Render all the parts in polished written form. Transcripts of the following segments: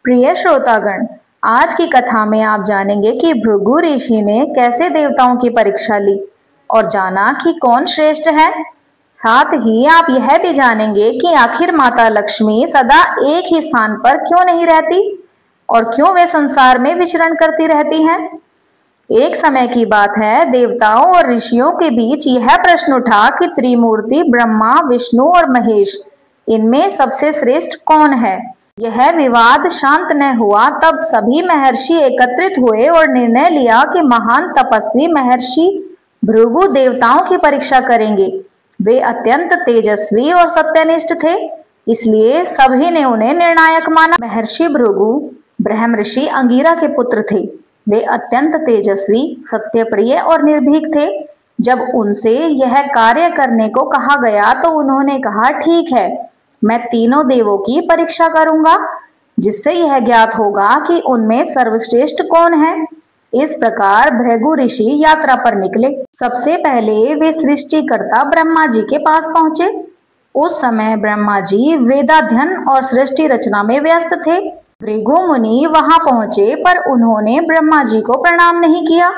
प्रिय श्रोतागण, आज की कथा में आप जानेंगे कि भृगु ऋषि ने कैसे देवताओं की परीक्षा ली और जाना कि कौन श्रेष्ठ है। साथ ही आप यह भी जानेंगे कि आखिर माता लक्ष्मी सदा एक ही स्थान पर क्यों नहीं रहती और क्यों वे संसार में विचरण करती रहती हैं। एक समय की बात है, देवताओं और ऋषियों के बीच यह प्रश्न उठा कि त्रिमूर्ति ब्रह्मा, विष्णु और महेश, इनमें सबसे श्रेष्ठ कौन है। यह विवाद शांत न हुआ तब सभी महर्षि एकत्रित हुए और निर्णय लिया कि महान तपस्वी महर्षि भृगु देवताओं की परीक्षा करेंगे। वे अत्यंत तेजस्वी और सत्यनिष्ठ थे, इसलिए सभी ने उन्हें निर्णायक माना। महर्षि भृगु ब्रह्मर्षि अंगिरा के पुत्र थे। वे अत्यंत तेजस्वी, सत्यप्रिय और निर्भीक थे। जब उनसे यह कार्य करने को कहा गया तो उन्होंने कहा, ठीक है, मैं तीनों देवों की परीक्षा करूंगा, जिससे यह ज्ञात होगा कि उनमें सर्वश्रेष्ठ कौन है। इस प्रकार भृगु ऋषि यात्रा पर निकले। सबसे पहले वे सृष्टिकर्ता ब्रह्मा जी के पास पहुंचे। उस समय ब्रह्मा जी वेदाध्ययन और सृष्टि रचना में व्यस्त थे। भृगु मुनि वहां पहुंचे पर उन्होंने ब्रह्मा जी को प्रणाम नहीं किया।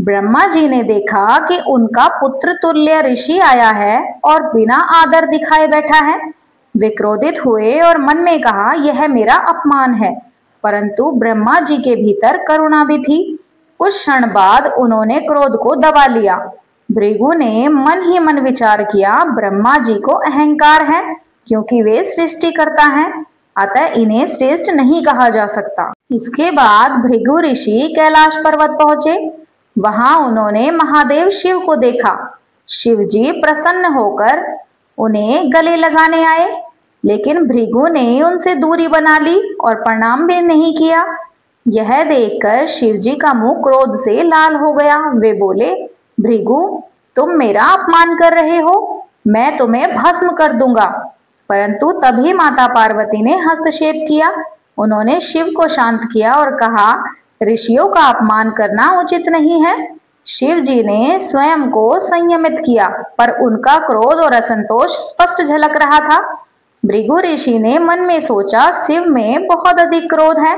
ब्रह्मा जी ने देखा कि उनका पुत्र तुल्य ऋषि आया है और बिना आदर दिखाए बैठा है। वे क्रोधित हुए और मन में कहा, यह मेरा अपमान है। परंतु ब्रह्मा जी के भीतर करुणा भी थी। कुछ क्षण बाद उन्होंने क्रोध को दबा लिया। भृगु ने मन ही मन विचार किया, ब्रह्मा जी को अहंकार है क्योंकि वे सृष्टिकर्ता हैं, अतः इन्हें श्रेष्ठ नहीं कहा जा सकता। इसके बाद भृगु ऋषि कैलाश पर्वत पहुंचे। वहां उन्होंने महादेव शिव को देखा। शिव जी प्रसन्न होकर उन्हें गले लगाने आए, लेकिन भृगु ने उनसे दूरी बना ली और प्रणाम भी नहीं किया। यह देखकर शिव जी का मुंह क्रोध से लाल हो गया। वे बोले, भृगु, तुम मेरा अपमान कर रहे हो, मैं तुम्हें भस्म कर दूंगा। परंतु तभी माता पार्वती ने हस्तक्षेप किया। उन्होंने शिव को शांत किया और कहा, ऋषियों का अपमान करना उचित नहीं है। शिव जी ने स्वयं को संयमित किया, पर उनका क्रोध और असंतोष स्पष्ट झलक रहा था। भृगु ऋषि ने मन में सोचा, शिव में बहुत अधिक क्रोध है,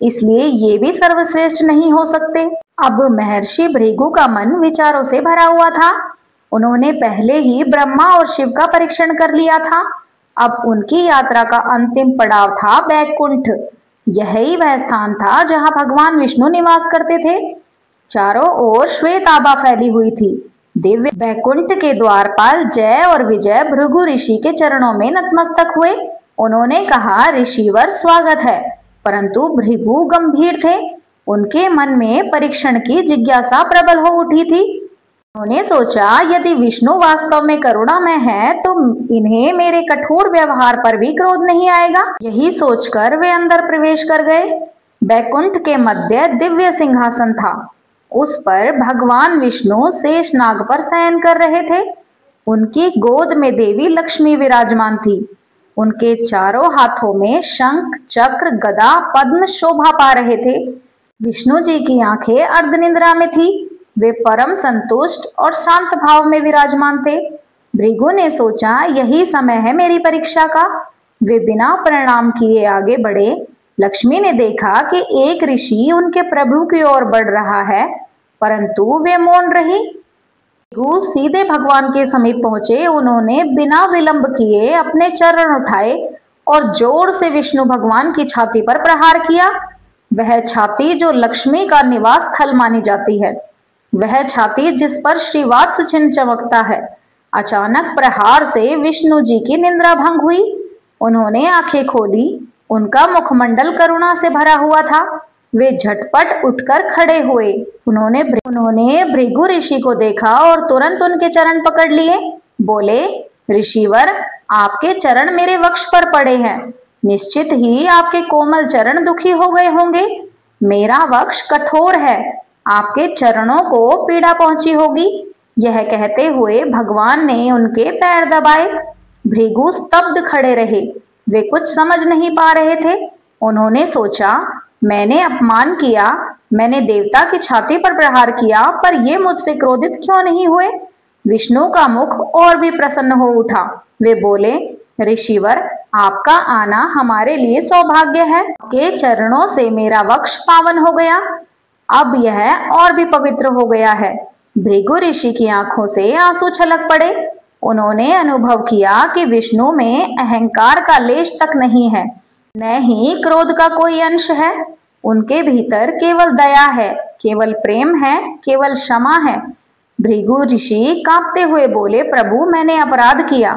इसलिए ये भी सर्वश्रेष्ठ नहीं हो सकते। अब महर्षि भृगु का मन विचारों से भरा हुआ था। उन्होंने पहले ही ब्रह्मा और शिव का परीक्षण कर लिया था। अब उनकी यात्रा का अंतिम पड़ाव था बैकुंठ। यही वह स्थान था जहां भगवान विष्णु निवास करते थे। चारों ओर श्वेत आभा फैली हुई थी। दिव्य बैकुंठ के द्वारपाल जय और विजय भृगु ऋषि के चरणों में नतमस्तक हुए। उन्होंने कहा, ऋषिवर स्वागत है। परंतु भृगु गंभीर थे। उनके मन में परीक्षण की जिज्ञासा प्रबल हो उठी थी। उन्होंने सोचा, यदि विष्णु वास्तव में करुणामय है तो इन्हें मेरे कठोर व्यवहार पर भी क्रोध नहीं आएगा। यही सोचकर वे अंदर प्रवेश कर गए। बैकुंठ के मध्य दिव्य सिंहासन था। उस पर भगवान विष्णु शेषनाग पर शयन कर रहे थे। उनकी गोद में देवी लक्ष्मी विराजमान थी। उनके चारों हाथों में शंख, चक्र, गदा, पद्म शोभा पा रहे थे। विष्णु जी की आंखें अर्धनिद्रा में थी। वे परम संतुष्ट और शांत भाव में विराजमान थे। भृगु ने सोचा, यही समय है मेरी परीक्षा का। वे बिना प्रणाम किए आगे बढ़े। लक्ष्मी ने देखा कि एक ऋषि उनके प्रभु की ओर बढ़ रहा है, परंतु वे मौन रही। भृगु सीधे भगवान के समीप पहुंचे। उन्होंने बिना विलंब किए अपने चरण उठाए और जोर से विष्णु भगवान की छाती पर प्रहार किया। वह छाती जो लक्ष्मी का निवास स्थल मानी जाती है, वह छाती जिस पर श्रीवात्स चिन्ह चमकता है। अचानक प्रहार से विष्णु जी की निद्रा भंग हुई। उन्होंने आंखें खोली। उनका मुखमंडल करुणा से भरा हुआ था। वे झटपट उठकर खड़े हुए। उन्होंने भृगु ऋषि को देखा और तुरंत उनके चरण पकड़ लिए। बोले, ऋषिवर, आपके चरण मेरे वक्ष पर पड़े हैं। निश्चित ही आपके कोमल चरण दुखी हो गए होंगे। मेरा वक्ष कठोर है, आपके चरणों को पीड़ा पहुंची होगी। यह कहते हुए भगवान ने उनके पैर दबाए। भृगु स्तब्ध खड़े रहे। वे कुछ समझ नहीं पा रहे थे। उन्होंने सोचा, मैंने अपमान किया, मैंने देवता की छाती पर प्रहार किया, पर ये मुझसे क्रोधित क्यों नहीं हुए। विष्णु का मुख और भी प्रसन्न हो उठा। वे बोले, ऋषिवर, आपका आना हमारे लिए सौभाग्य है। आपके चरणों से मेरा वक्ष पावन हो गया, अब यह और भी पवित्र हो गया है। भृगु ऋषि की आंखों से आंसू छलक पड़े। उन्होंने अनुभव किया कि विष्णु में अहंकार का लेश तक नहीं है, न ही क्रोध का कोई अंश है। उनके भीतर केवल दया है, केवल प्रेम है, केवल क्षमा है। भृगु ऋषि कांपते हुए बोले, प्रभु, मैंने अपराध किया,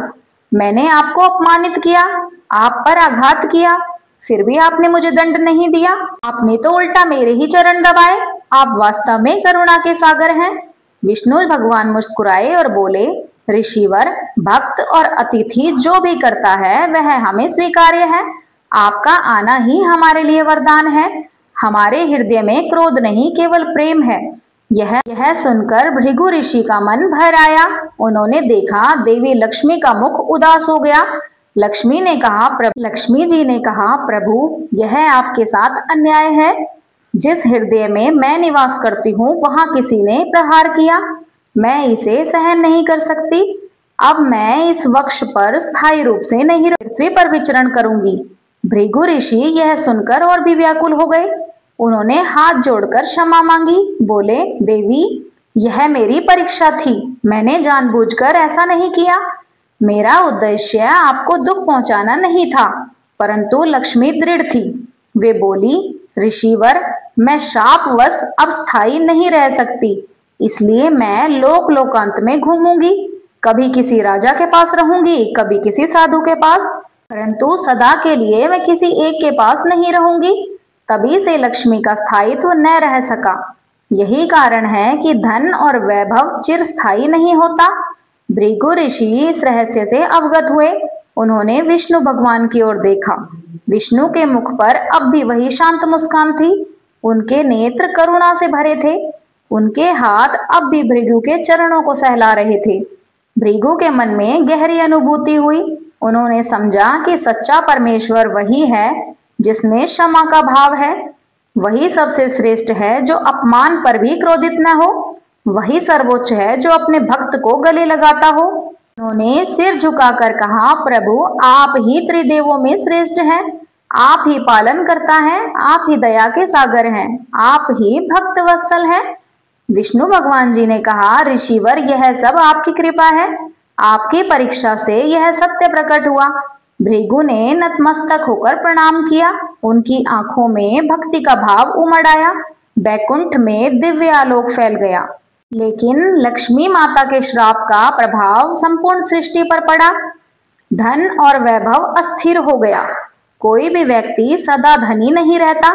मैंने आपको अपमानित किया, आप पर आघात किया, फिर भी आपने मुझे दंड नहीं दिया। आपने तो उल्टा मेरे ही चरण दबाए। आप वास्तव में करुणा के सागर हैं। विष्णु भगवान मुस्कुराए और बोले, ऋषिवर, भक्त और अतिथि जो भी करता है वह हमें स्वीकार्य है। आपका आना ही हमारे लिए वरदान है। हमारे हृदय में क्रोध नहीं, केवल प्रेम है। यह सुनकर भृगु ऋषि का मन भर आया। उन्होंने देखा देवी लक्ष्मी का मुख उदास हो गया। लक्ष्मी जी ने कहा, प्रभु, यह आपके साथ अन्याय है। जिस हृदय में मैं निवास करती हूँ वहां किसी ने प्रहार किया, मैं इसे सहन नहीं कर सकती। अब मैं इस वक्ष पर स्थायी रूप से नहीं, पृथ्वी पर विचरण करूंगी। भृगु ऋषि यह सुनकर और भी व्याकुल हो गए। उन्होंने हाथ जोड़कर क्षमा मांगी। बोले, देवी, यह मेरी परीक्षा थी, मैंने जानबूझकर ऐसा नहीं किया। मेरा उद्देश्य आपको दुख पहुंचाना नहीं था, परंतु लक्ष्मी दृढ़ थी। वे बोली, ऋषिवर, मैं शापवश अब स्थायी नहीं रह सकती, इसलिए मैं लोकांत में घूमूंगी। कभी किसी राजा के पास रहूंगी, कभी किसी साधु के पास, परंतु सदा के लिए मैं किसी एक के पास नहीं रहूंगी। तभी से लक्ष्मी का स्थायित्व न रह सका। यही कारण है कि धन और वैभव चिरस्थायी नहीं होता। भृगु ऋषि इस रहस्य से अवगत हुए। उन्होंने विष्णु भगवान की ओर देखा। विष्णु के मुख पर अब भी वही शांत मुस्कान थी। उनके नेत्र करुणा से भरे थे। उनके हाथ अब भी भृगु के चरणों को सहला रहे थे। भृगु के मन में गहरी अनुभूति हुई। उन्होंने समझा कि सच्चा परमेश्वर वही है जिसमें क्षमा का भाव है। वही सबसे श्रेष्ठ है जो अपमान पर भी क्रोधित न हो। वही सर्वोच्च है जो अपने भक्त को गले लगाता हो। उन्होंने सिर झुकाकर कहा, प्रभु, आप ही त्रिदेवों में श्रेष्ठ हैं। आप ही पालन करता है, आप ही दया के सागर हैं, आप ही भक्त वत्सल हैं। विष्णु भगवान जी ने कहा, ऋषिवर, यह सब आपकी कृपा है। आपकी परीक्षा से यह सत्य प्रकट हुआ। भृगु ने नतमस्तक होकर प्रणाम किया। उनकी आंखों में भक्ति का भाव उमड़ आया। बैकुंठ में दिव्य आलोक फैल गया। लेकिन लक्ष्मी माता के श्राप का प्रभाव संपूर्ण सृष्टि पर पड़ा। धन और वैभव अस्थिर हो गया। कोई भी व्यक्ति सदा धनी नहीं रहता।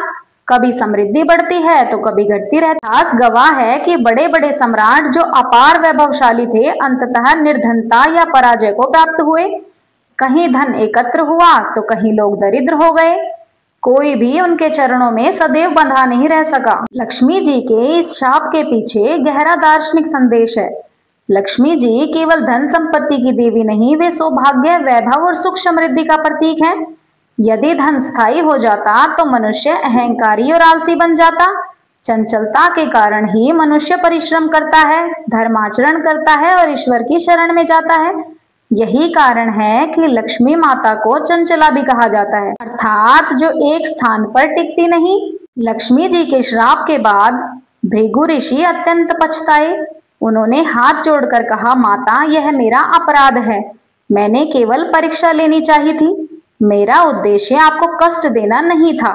कभी समृद्धि बढ़ती है तो कभी घटती रहती। इतिहास गवाह है कि बड़े बड़े सम्राट जो अपार वैभवशाली थे, अंततः निर्धनता या पराजय को प्राप्त हुए। कहीं धन एकत्र हुआ तो कहीं लोग दरिद्र हो गए। कोई भी उनके चरणों में सदैव बंधा नहीं रह सका। लक्ष्मी जी के इस शाप के पीछे गहरा दार्शनिक संदेश है। लक्ष्मी जी केवल धन संपत्ति की देवी नहीं, वे सौभाग्य, वैभव और सुख समृद्धि का प्रतीक है। यदि धन स्थायी हो जाता तो मनुष्य अहंकारी और आलसी बन जाता। चंचलता के कारण ही मनुष्य परिश्रम करता है, धर्माचरण करता है और ईश्वर की शरण में जाता है। यही कारण है कि लक्ष्मी माता को चंचला भी कहा जाता है, अर्थात जो एक स्थान पर टिकती नहीं। लक्ष्मी जी के श्राप के बाद भृगु ऋषि अत्यंत पछताए। उन्होंने हाथ जोड़कर कहा, माता, यह मेरा अपराध है। मैंने केवल परीक्षा लेनी चाहिए थी। मेरा उद्देश्य आपको कष्ट देना नहीं था।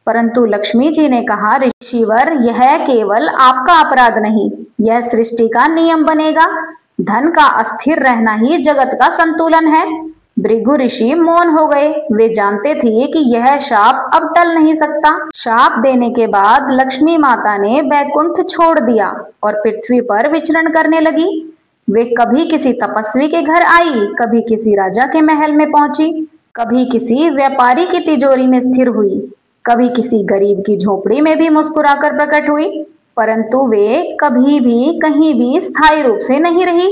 परंतु लक्ष्मी जी ने कहा, ऋषिवर, यह केवल आपका अपराध नहीं, यह सृष्टि का नियम बनेगा। धन का अस्थिर रहना ही जगत का संतुलन है। भृगु ऋषि मौन हो गए। वे जानते थे कि यह शाप अब टल नहीं सकता। शाप देने के बाद लक्ष्मी माता ने बैकुंठ छोड़ दिया और पृथ्वी पर विचरण करने लगी। वे कभी किसी तपस्वी के घर आई, कभी किसी राजा के महल में पहुंची, कभी किसी व्यापारी की तिजोरी में स्थिर हुई, कभी किसी गरीब की झोपड़ी में भी मुस्कुराकर प्रकट हुई, परंतु वे कभी भी कहीं भी स्थायी रूप से नहीं रही।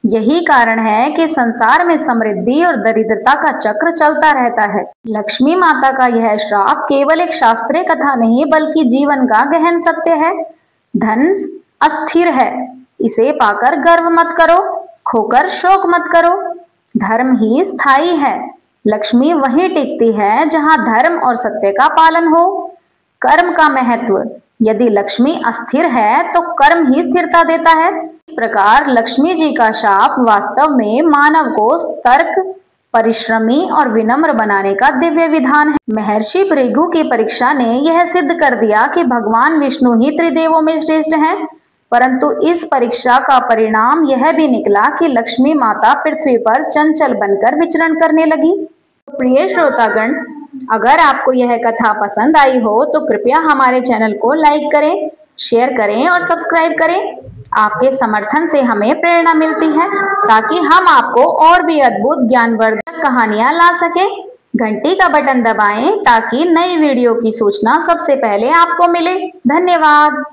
यही कारण है कि संसार में समृद्धि और दरिद्रता का चक्र चलता रहता है। लक्ष्मी माता का यह श्राप केवल एक शास्त्रीय कथा नहीं, बल्कि जीवन का गहन सत्य है। धन अस्थिर है, इसे पाकर गर्व मत करो, खोकर शोक मत करो। धर्म ही स्थायी है। लक्ष्मी वहीं टिकती है जहां धर्म और सत्य का पालन हो। कर्म का महत्व, यदि लक्ष्मी अस्थिर है तो कर्म ही स्थिरता देता है। इस प्रकार लक्ष्मी जी का शाप वास्तव में मानव को तर्क, परिश्रमी और विनम्र बनाने का दिव्य विधान है। महर्षि भृगु की परीक्षा ने यह सिद्ध कर दिया कि भगवान विष्णु ही त्रिदेवों में श्रेष्ठ हैं। परंतु इस परीक्षा का परिणाम यह भी निकला कि लक्ष्मी माता पृथ्वी पर चंचल बनकर विचरण करने लगी। तो प्रिय श्रोतागण, अगर आपको यह कथा पसंद आई हो तो कृपया हमारे चैनल को लाइक करें, शेयर करें और सब्सक्राइब करें। आपके समर्थन से हमें प्रेरणा मिलती है ताकि हम आपको और भी अद्भुत ज्ञानवर्धक कहानियां ला सकें। घंटी का बटन दबाएं ताकि नई वीडियो की सूचना सबसे पहले आपको मिले। धन्यवाद।